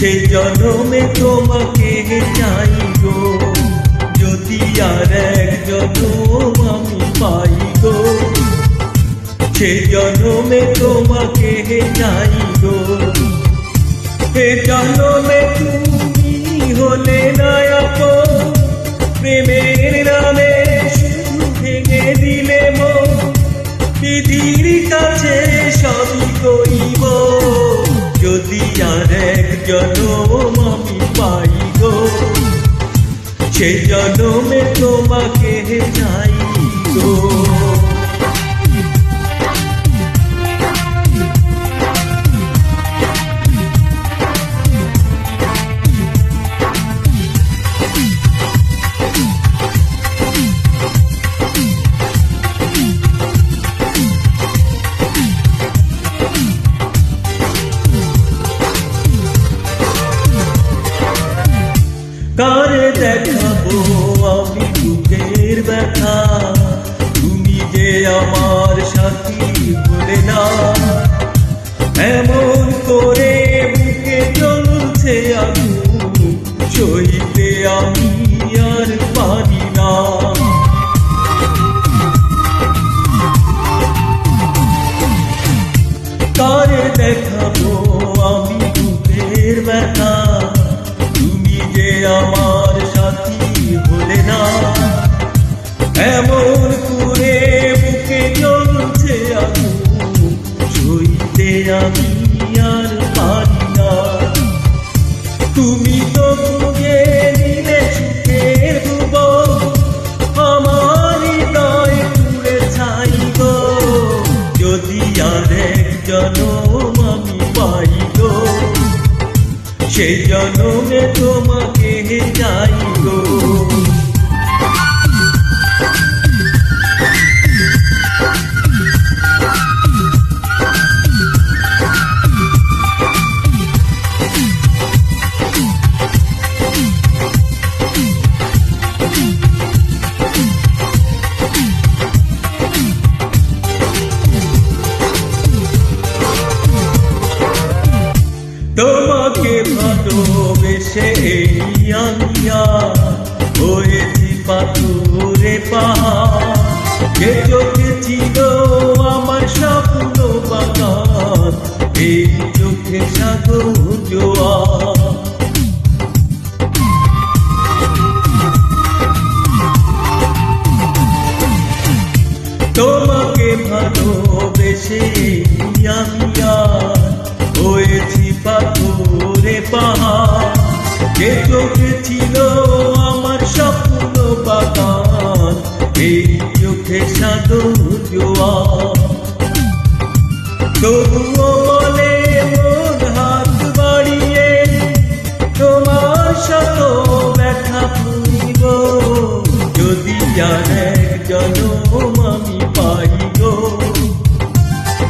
সেই জনমে তোমাকে চাই গো, যদি আর এক জনম আমি পাই গো। সেই জনমে তোমাকে চাই গো, এ জনমে তুমি হলে না আপন, প্রেমের নামে শুধু ভেঙে দিলে মন। বিধির কাছে সবই কইব, যদি আর এক জনম আমি পাই গো। সেই জনমে তোমাকে চাই গো। কারে দেখাবো আমি বুকের ব্যথা, তুমি যে আমার সাথী বলে না। এমন করে বুকে জ্বলছে আগুন, সইতে আমি আর পারি না। কারে দেখাবো আমি বুকের ব্যথা, আমার সাথী বলে না। এমন করে বুকে জ্বলছে আগুন, সইতে আমি আর পারি না। তুমি তো বুঝে নিলে সুখের ভুবন, আমার হৃদয় পুড়ে ছাই গো। যদি আর এক জনম আমি পাই গো, সেই জনমে তোমাকে চাই গো। তোমাকে ভালোবেসে আমি হয়েছি পাথরে পাহাড়, যে চোখে ছিল আমার স্বপ্ন বাগান, এই চোখে সাগর জোয়ার। তোমাকে ভালোবেসে আমি হয়েছি পাথরে পাহাড়, যে চোখে ছিল আমার স্বপ্ন বাগান, এই চোখে সাগর জোয়ার। তবুও বলে মন হাত বাড়িয়ে, তোমার শত ব্যথা ভুলিব, যদি আর এক জনম আমি পাই গো।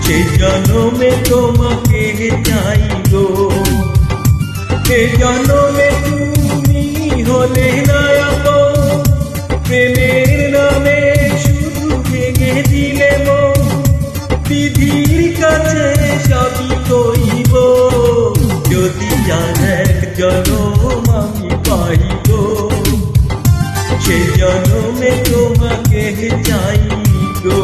সেই জনমে তোমাকে চাই গো, এ জনমে তুমি হলে না আপন, প্রেমের নামে শুধু ভেঙে দিলে মন। বিধির কাছে সবই কইব, যদি আর এক জনম আমি পাই গো। সেই জনমে তোমাকে চাই গো।